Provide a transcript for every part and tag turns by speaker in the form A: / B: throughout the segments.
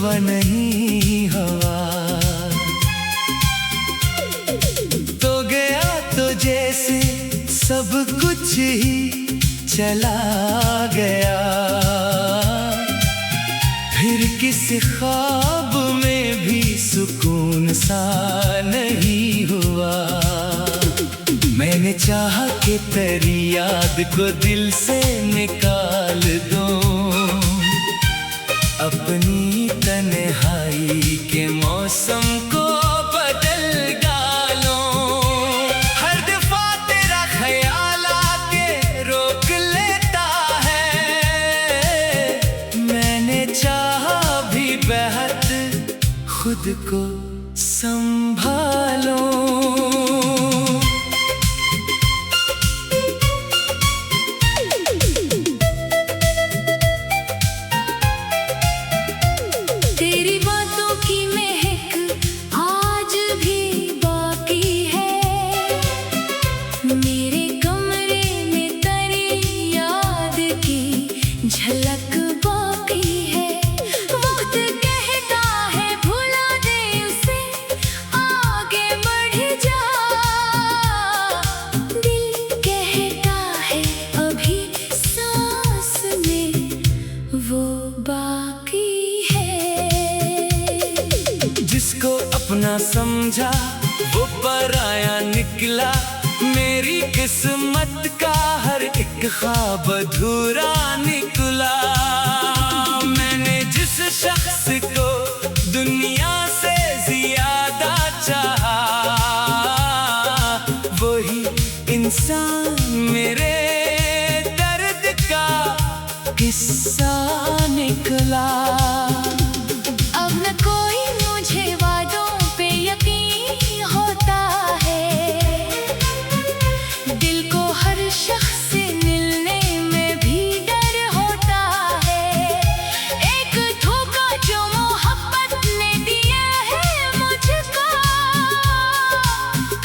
A: सुबह नहीं हवा। तो गया तो जैसे सब कुछ ही चला गया, फिर किसी ख्वाब में भी सुकून सा नहीं हुआ। मैंने चाहा कि तेरी याद को दिल से निकाल दूं, अपनी तन्हाई के मौसम को बदल डालूं। हर दफा तेरा ख्याल आके रोक लेता है, मैंने चाहा भी बेहद खुद को संभालूं।
B: झलक बाकी है, वक्त कहता है भुला दे उसे, आगे बढ़ जा। दिल कहता है अभी सांस में वो बाकी है।
A: जिसको अपना समझा वो पराया निकला, मेरी किस्मत का हर एक ख्वाब अधूरा निकला। मैंने जिस शख्स को दुनिया से ज्यादा चाहा, वही इंसान मेरे दर्द का किस्सा निकला।
B: अब न कोई मुझे वादों पे यकीन होता है, दिल को हर शख्स से मिलने में भी डर होता है। एक धोखा जो मोहब्बत ने दिया है मुझको,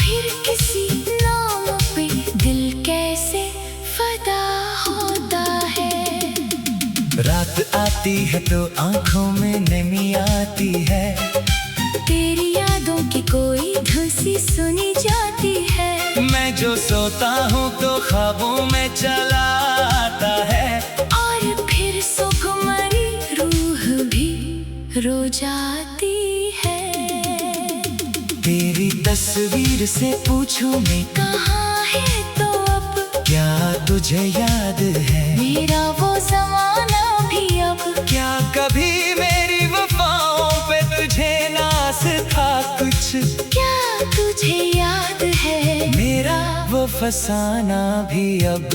B: फिर किसी नाम पे दिल कैसे फदा होता है।
A: रात आती है तो आंखों में नमी आती है,
B: तेरी यादों की कोई धुसी सुनी जाती है।
A: मैं जो सोता हूँ तो ख्वाबों में चला आता है,
B: और फिर सुकुमारी रूह भी रो जाती है।
A: तेरी तस्वीर से पूछूं मैं
B: कहाँ है तो अब,
A: क्या तुझे याद है
B: मेरा वो ज़माना भी अब।
A: क्या कभी मेरी वफाओं पे तुझे नाज था कुछ,
B: क्या तुझे याद है
A: मेरा वो फसाना भी अब।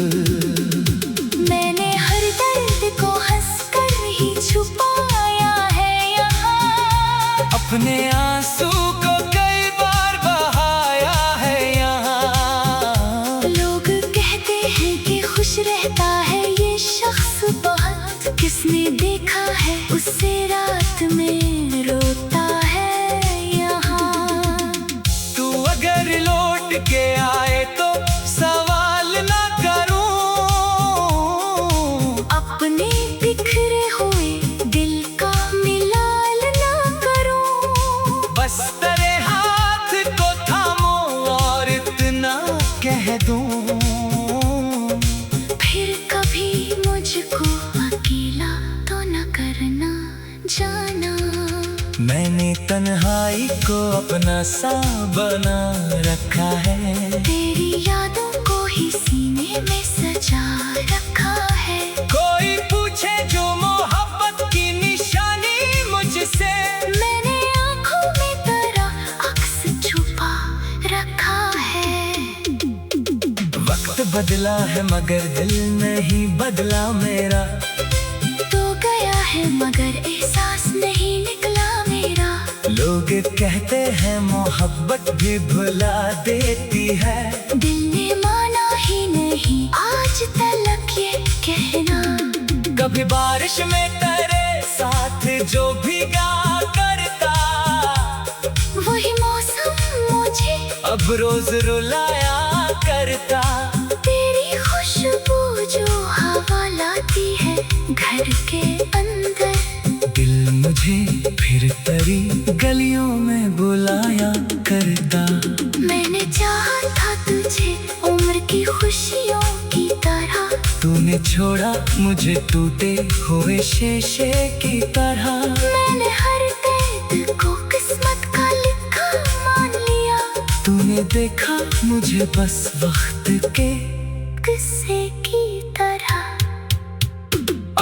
B: मैंने हर दर्द को हंसकर ही छुपाया है यहाँ,
A: अपने आंसू को कई बार बहाया है यहाँ।
B: लोग कहते हैं कि खुश रहता है ये शख्स बहुत, किसने देखा है उससे रात में रोता है यहाँ।
A: तू अगर लौट के आए तो सवाल ना करूं,
B: अपने बिखरे हुए दिल का मिलाल ना करूं।
A: बस तेरे हाथ को थामूं और इतना कह दूं,
B: फिर कभी मुझको अकेला तो न करना जाना।
A: मैंने तन्हाई को अपना सा बना रखा है,
B: तेरी यादों को ही सीने में सजा रखा है।
A: कोई पूछे जो मोहब्बत की निशानी मुझसे,
B: मैंने आँखों में तेरा अक्स छुपा रखा है।
A: वक्त बदला है मगर दिल नहीं बदला मेरा,
B: तो गया है मगर एहसास नहीं निकला मेरा।
A: लोग कहते हैं मोहब्बत भी भुला देती है,
B: दिल ने माना ही नहीं आज तलक ये कहना।
A: कभी बारिश में तेरे साथ जो भीगा करता,
B: वही मौसम मुझे
A: अब रोज रुलाया करता।
B: तेरी खुशबू जो हवा लाती है घर के अंदर,
A: दिल मुझे तुझे फिर तेरी गलियों में बुलाया करता।
B: मैंने चाहा था तुझे उम्र की खुशियों की तरह,
A: तूने छोड़ा मुझे टूटे हुए शीशे की तरह।
B: मैंने हर दर्द को किस्मत का लिखा मान लिया,
A: तूने देखा मुझे बस वक्त के
B: किस्से की तरह।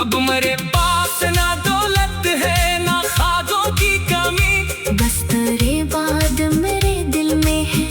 A: अब मेरे पास ना दौलत है ना ख्वाबों की कमी,
B: बस तेरे बाद मेरे दिल में है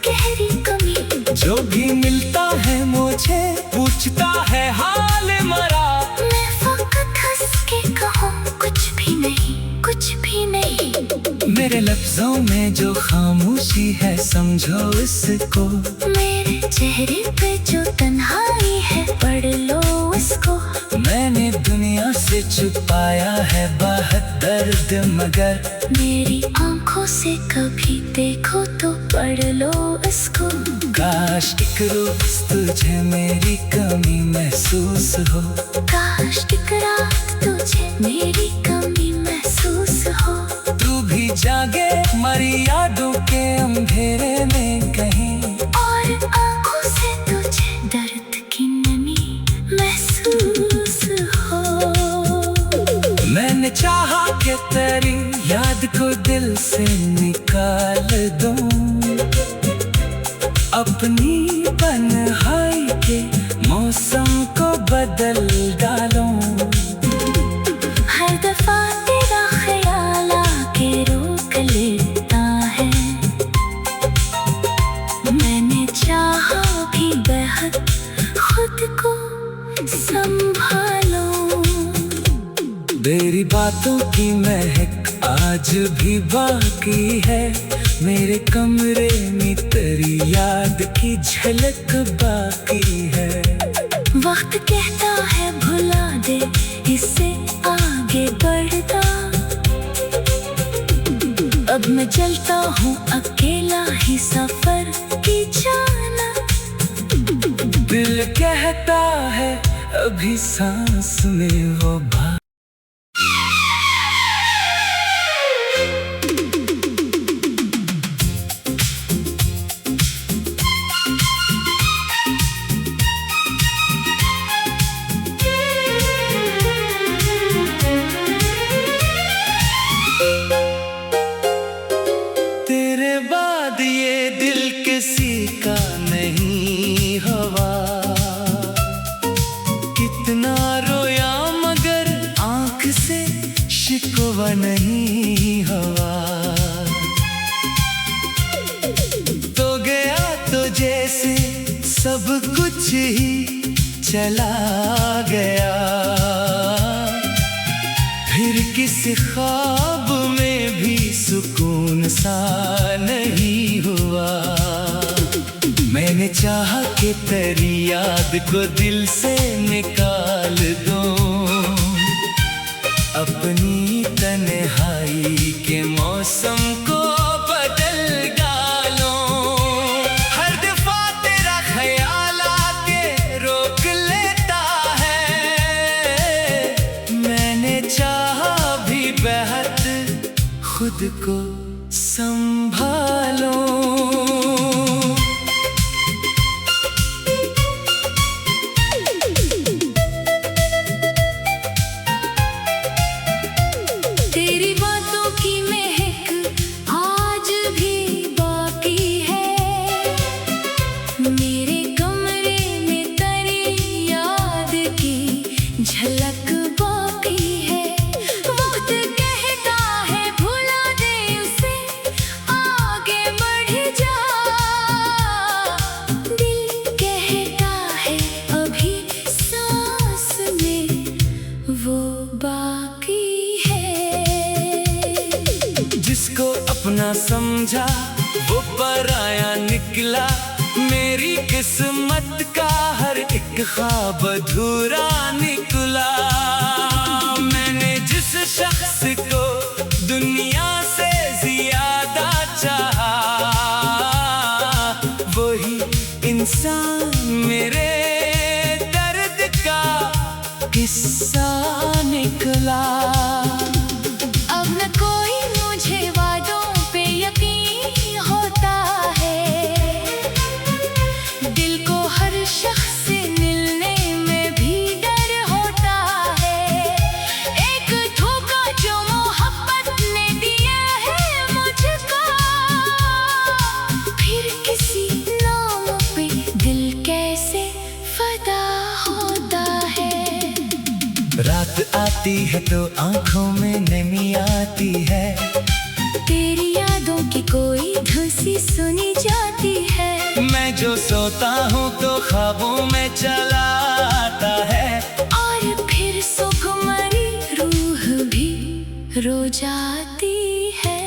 B: गहरी कमी।
A: जो भी मिलता है मुझे पूछता है हाल मरा।
B: मैं फकत हंस के कहूँ कुछ भी नहीं, कुछ भी नहीं।
A: मेरे लफ्जों में जो खामोशी है समझो इसको,
B: मेरे चेहरे पे जो तन्हाई है पढ़ लो उसको।
A: मैंने दुनिया से छुपाया है बहुत दर्द, मगर
B: मेरी आंखों से कभी देखो तो पढ़ लो इसको।
A: काश एक रोज तुझे मेरी कमी महसूस हो,
B: काश एक रात तुझे मेरी कमी महसूस हो।
A: तू भी जागे मरी यादों के अंधेरे में कहीं,
B: और आंखों से तुझे दर्द की नमी महसूस हो।
A: मैंने चाहा कि तेरी याद को दिल से निकाल दूं, अपनी तन्हाई के मौसम को बदल डालूं।
B: हर दफा तेरा ख्याल आके रोक लेता है, मैंने चाहा भी बेहद खुद को संभालो।
A: तेरी बातों की महक आज भी बाकी है, मेरे कमरे में तेरी याद की झलक बाकी है।
B: वक्त कहता है भुला दे इससे आगे बढ़ता, अब मैं चलता हूँ अकेला ही सफर की जाना।
A: दिल कहता है अभी सांस में वो भाग। तेरे बाद ये दिल किसी का नहीं हवा, कितना रोया मगर आंख से शिकवा नहीं हवा। तो गया तो जैसे सब कुछ ही चला गया, फिर किसी ख्वाब में भी सुकून सा नहीं हुआ। मैंने चाहा कि तेरी याद को दिल से निकाल दूं, अपनी तन्हाई के मौसम को बदल डालूं। हर दफा तेरा ख्याल आके रोक लेता है, मैंने चाहा भी बेहद खुद को संभालो।
B: तेरी बातों की महक आज भी बाकी है, मेरे कमरे में तेरी याद की झलक बाकी है। वक्त कहता है भुला दे उसे आगे बढ़ जा, दिल कहता है अभी सांस में वो बाकी है।
A: जिसको अपना समझा वो पराया निकला, मेरी किस्मत का हर एक ख्वाब अधूरा निकला। मैंने जिस शख्स को दुनिया से ज्यादा चाहा, वही इंसान मेरे दर्द का किस्सा निकला। आती है तो आंखों में नमी आती है।
B: तेरी यादों की कोई धुसी सुनी जाती है।
A: मैं जो सोता हूँ तो ख्वाबों में चला आता है।
B: और फिर सुकुमारी रूह भी रो जाती है।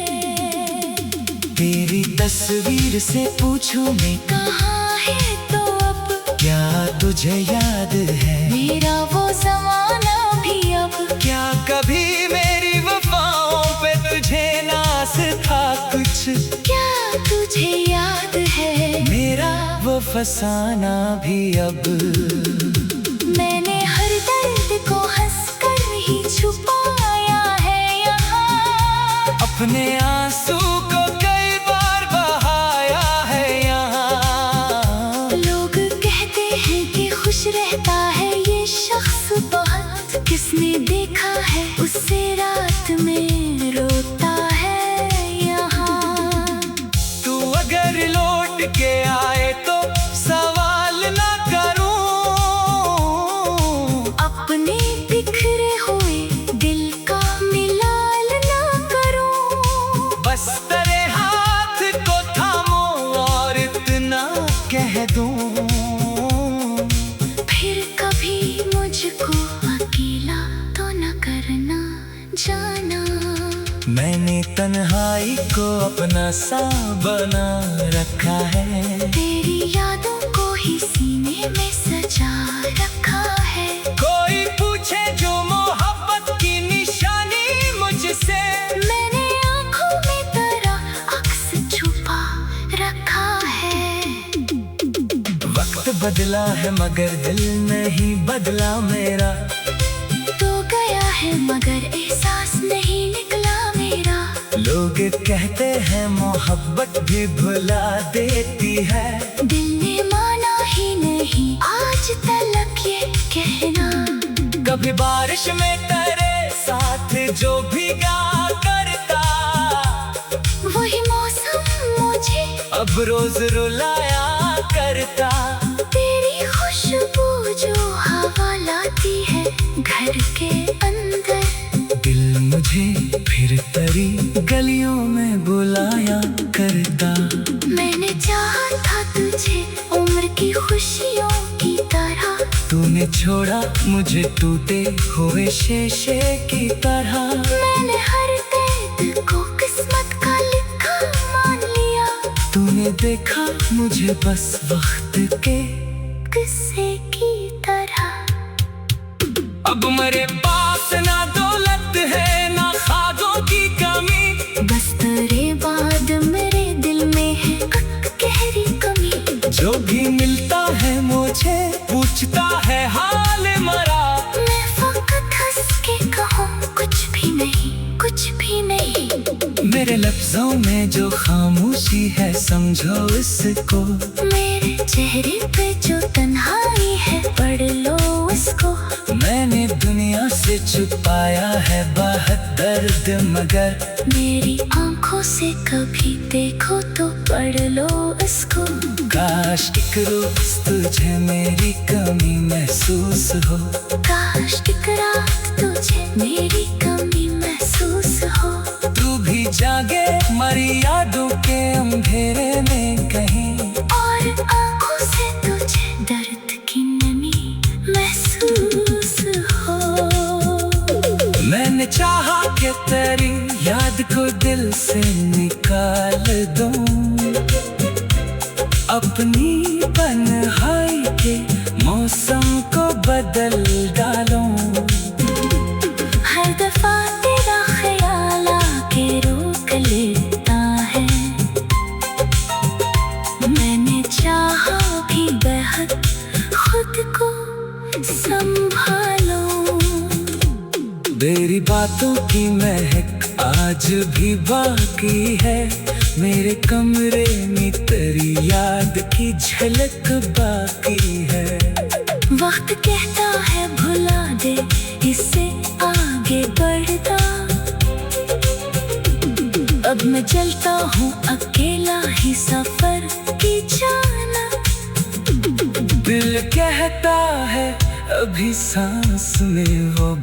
A: तेरी तस्वीर से पूछूं मैं
B: कहाँ है तो अब
A: क्या तुझे याद है
B: मेरा वो ज़माना भी अब।
A: क्या कभी मेरी वफाओं पे तुझे नाज था कुछ।
B: क्या तुझे याद है
A: मेरा वो फसाना भी अब।
B: मैंने हर दर्द को हंसकर ही छुपाया है यहाँ।
A: अपने आंसू को कई बार बहाया है यहाँ।
B: लोग कहते हैं कि खुश रहता है ये शख्स बहुत। किसने देखा है उससे रात में रोता है यहाँ।
A: तू अगर लौट के आए तो सवाल ना करूं।
B: अपने बिखरे हुए दिल का मिलाल ना करूं।
A: बस तेरे हाथ को थामो और इतना कह दूं।
B: फिर कभी मुझको अकेला तो न करना जाना।
A: मैंने तन्हाई को अपना सा बना रखा है।
B: तेरी यादों को ही सीने में सजा रखा है।
A: कोई पूछे जो मोहब्बत की निशानी मुझसे।
B: मैंने आँखों में तेरा अक्स छुपा रखा है।
A: वक्त बदला है मगर दिल नहीं बदला मेरा।
B: तो गया है मगर एहसास नहीं निकला मेरा।
A: लोग कहते हैं मोहब्बत भी भुला देती है।
B: दिल ने माना ही नहीं आज तलक ये कहना।
A: कभी बारिश में तेरे साथ जो भीगा करता
B: वही मौसम मुझे
A: अब रोज रुलाया करता।
B: तेरी खुशबू जो हवा लाती है घर के अंदर।
A: दिल मुझे फिर तेरी गलियों में बुलाया करता।
B: मैंने चाहा था तुझे उम्र की खुशियों की तरह।
A: तूने छोड़ा मुझे टूटे हुए शीशे की तरह।
B: मैंने हर दर्द को किस्मत का लिखा मान लिया।
A: तूने देखा मुझे बस वक्त के
B: किस्से की तरह।
A: अब मेरे पास ना दौलत है ना ख्वाबों की कमी।
B: बस तेरे बाद मेरे दिल में है गहरी कमी।
A: जो भी मिलता है मुझे पूछता है हाल मरा।
B: मैं फकत हंस के कहूँ कुछ भी नहीं कुछ भी नहीं।
A: मेरे लफ्जों में जो खामोशी है समझो इसको।
B: मेरे चेहरे पे जो तन्हाई है पढ़ लो उसको।
A: मैंने दुनिया से छुपाया है बहुत दर्द मगर।
B: मेरी आंखों से कभी देखो तो पढ़ लो इसको।
A: काश एक रोज तुझे मेरी कमी महसूस हो।
B: काश एक रात तुझे मेरी कमी महसूस हो।
A: तू भी जागे मरी यादों के अंधेरे में कहीं।
B: और आंखों से तुझे दर्द की नमी महसूस हो।
A: मैंने चाहा कि तेरी याद को दिल से निकाल दूं। अपनी तन्हाई के मौसम को बदल डालूं।
B: हर दफा तेरा ख्याल आके रोक लेता है। मैंने चाहा भी बेहद खुद को संभालो।
A: तेरी बातों की महक आज भी बाकी है। मेरे कमरे में तेरी याद की झलक बाकी है।
B: वक्त कहता है भुला दे इससे आगे बढ़ता। अब मैं चलता हूँ अकेला ही सफर की जाना।
A: दिल कहता है अभी सांस में वो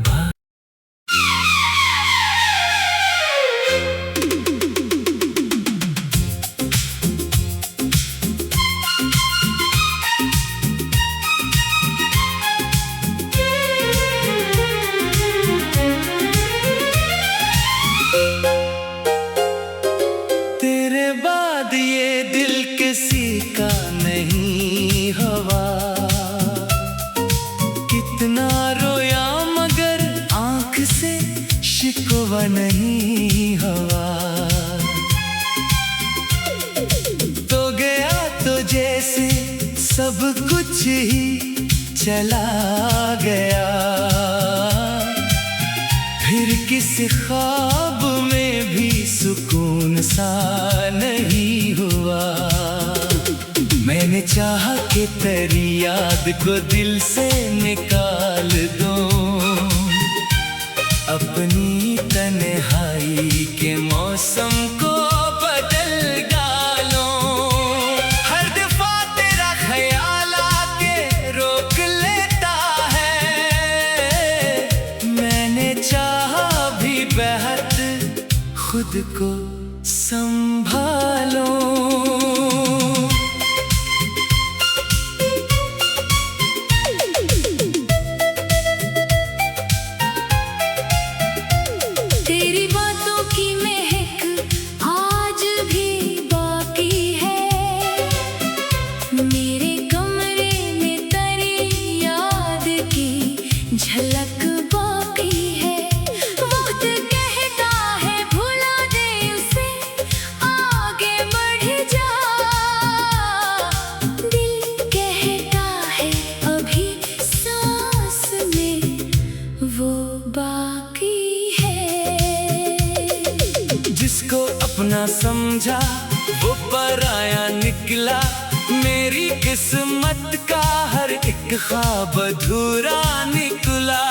A: शिकवा नहीं हवा। तो गया तो जैसे सब कुछ ही चला गया, फिर किसी ख्वाब में भी सुकून सा नहीं हुआ। मैंने चाहा कि तेरी याद को दिल से निकाल दूं, अपनी तन्हाई के मौसम को बदल डालूं। हर दफा तेरा ख्याल आके रोक लेता है, मैंने चाहा भी बेहद खुद को संभालूं।
B: झलक बाकी है, वक्त कहता है भुला दे उसे, आगे बढ़ जा। दिल कहता है अभी सांस में वो बाकी है।
A: जिसको अपना समझा वो पराया निकला, मेरी किस्मत का हर एक ख्वाब अधूरा निकला।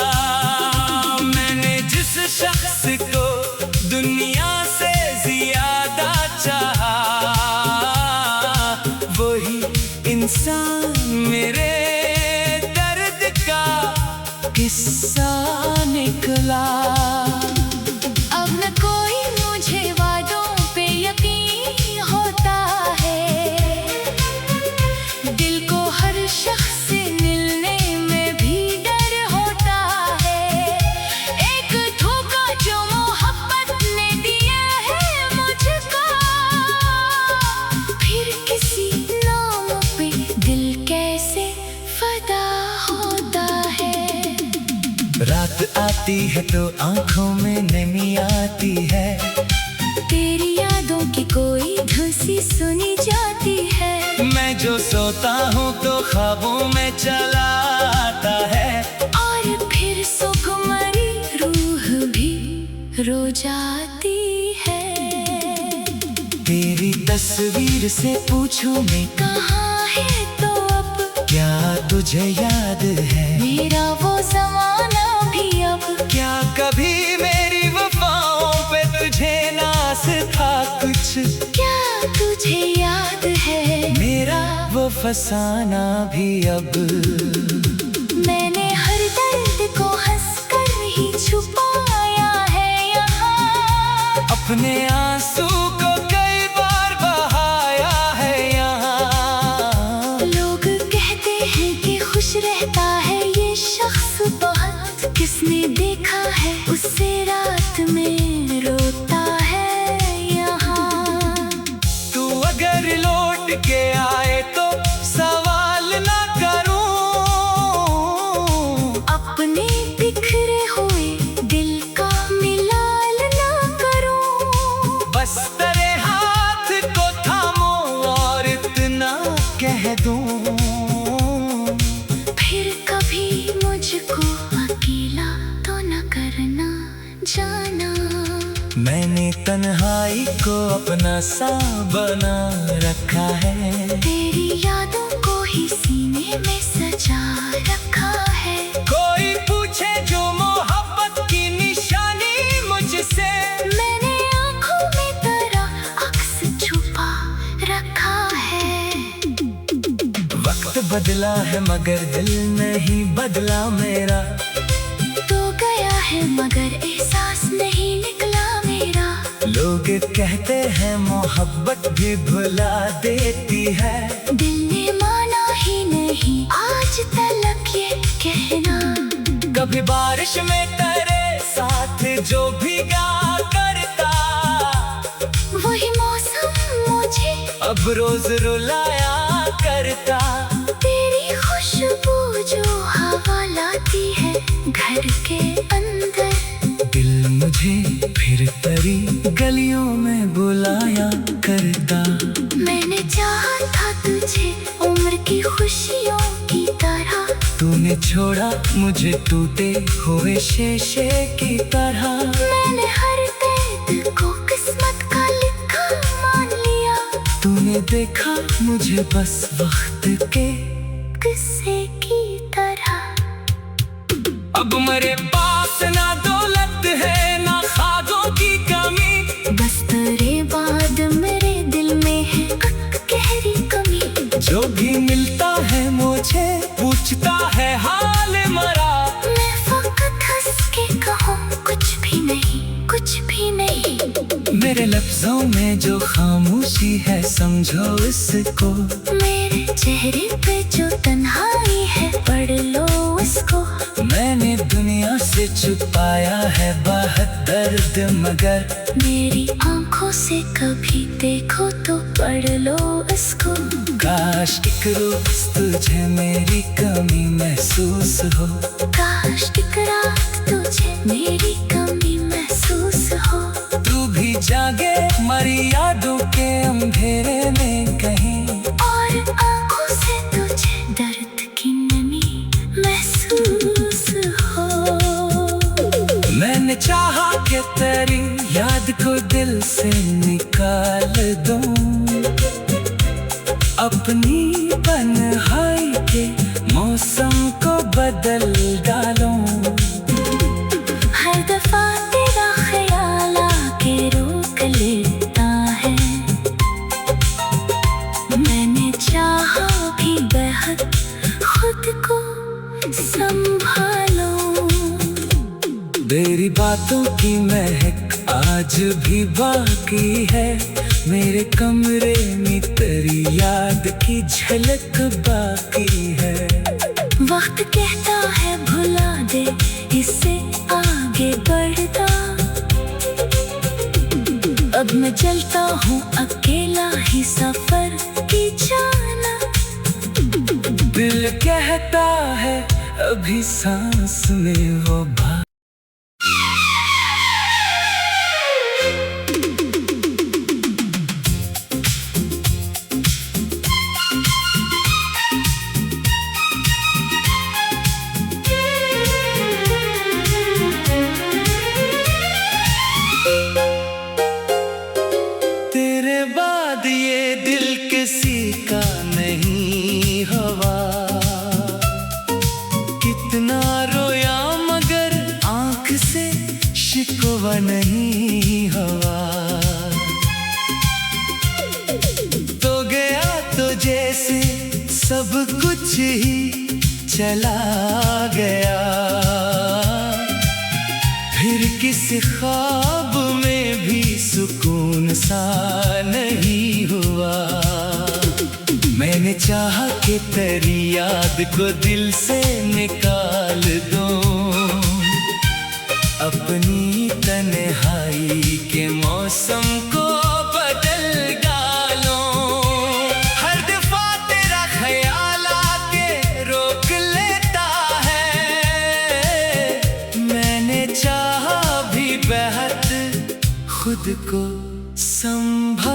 A: मैंने जिस शख्स को दुनिया से ज्यादा चाहा, वही इंसान मेरे दर्द का किस्सा निकला।
B: अब न कोई मुझे वादों पे यकीन होता है, दिल को हर शख्स से मिलने में भी डर होता है। एक धोखा जो मोहब्बत ने दिया है मुझको, फिर किसी नाम पे दिल कैसे फदा होता है।
A: रात आती है तो आंखों में नमी आती है,
B: तेरी यादों की कोई धुसी सुनी जाती है।
A: मैं जो सोता हूँ तो ख्वाबों में चला आता है,
B: और फिर सुकुमारी रूह भी रो जाती है।
A: तेरी तस्वीर से पूछूं मैं
B: कहाँ है तो अब,
A: क्या तुझे याद है
B: मेरा वो ज़माना भी अब।
A: क्या कभी मेरी वफाओं पे तुझे नाज था कुछ,
B: क्या तुझे याद है
A: मेरा वो फसाना भी अब।
B: मैंने हर दर्द को हंसकर ही छुपाया है यहाँ,
A: अपने आंसू को कई बार बहाया है यहाँ।
B: लोग कहते हैं कि खुश रहता है ये शख्स बहुत, किसने देखा है उससे रात में रोता है यहाँ।
A: तू अगर लौट के आए तो सवाल ना करूं,
B: अपने बिखरे हुए दिल का मिलाल ना करूं।
A: बस तेरे हाथ को थामो और इतना कह दूं,
B: फिर कभी मुझको अकेला तो न करना जाना।
A: मैंने तन्हाई को अपना सा बना रखा है,
B: तेरी यादों को ही सीने में सजा रखा है।
A: कोई पूछे जो मोहब्बत की निशानी मुझसे,
B: मैंने आँखों में तेरा अक्स छुपा रखा है।
A: वक्त बदला है मगर दिल नहीं बदला मेरा,
B: तो गया है मगर एहसास नहीं निकला मेरा।
A: लोग कहते हैं मोहब्बत भी भुला देती है,
B: दिल ने माना ही नहीं आज तलक ये कहना।
A: कभी बारिश में तेरे साथ जो भीगा करता,
B: वही मौसम मुझे
A: अब रोज रुलाया करता।
B: तेरी खुशबू जो हवा लाती है घर के अंदर,
A: दिल मुझे तुझे फिर तेरी गलियों में बुलाया करता।
B: मैंने चाहा था तुझे उम्र की खुशियों की तरह,
A: तूने छोड़ा मुझे टूटे हुए शीशे की तरह।
B: मैंने हर दर्द को किस्मत का लिखा मान लिया,
A: तूने देखा मुझे बस वक्त के
B: किस्से की तरह।
A: अब मेरे पास ना दौलत है ना ख्वाबों की कमी,
B: बस तेरे बाद मेरे दिल में है गहरी कमी।
A: जो भी मिलता है मुझे पूछता है हाल मरा।
B: मैं फकत हंस के कहूँ कुछ भी नहीं, कुछ भी नहीं।
A: मेरे लफ्जों में जो खामोशी है समझो इसको,
B: मेरे चेहरे पे जो तन्हाई है पढ़ लो उसको।
A: मैंने दुनिया से छुपाया है बहुत दर्द, मगर
B: मेरी आंखों से कभी देखो तो पढ़ लो इसको।
A: काश एक रोज तुझे मेरी कमी महसूस हो,
B: काश एक रात तुझे मेरी कमी महसूस हो।
A: तू भी जागे मरी यादों के अंधेरे में कहीं,
B: और आंखों से तुझे दर्द की नमी महसूस हो।
A: मैंने चाहा कि तेरी याद को दिल से निकाल दूं, अपनी तन्हाई के मौसम को बदल डालूं।
B: हर दफा तेरा ख्याल आके रोक लेता है, मैंने चाहा भी बेहद खुद को संभालो।
A: तेरी बातों की महक आज भी बाकी है, मेरे कमरे में तेरी याद की झलक बाकी है।
B: वक्त कहता है भुला दे इससे आगे बढ़ता, अब मैं चलता हूँ अकेला ही सफर की जाना।
A: दिल कहता है अभी सांस में वो बात। तेरे बाद ये दिल किसी का नहीं हवा, कितना रोया मगर आंख से शिकवा नहीं हवा। तो गया तो जैसे सब कुछ ही चला गया, फिर किसी ख्वाब में भी सुकून सा नहीं हुआ। मैंने चाहा कि तेरी याद को दिल से निकाल दूं, अपनी तन्हाई के मौसम को बदल डालूं। हर दफा तेरा ख्याल आके रोक लेता है, मैंने चाहा भी बेहद खुद को संभाल।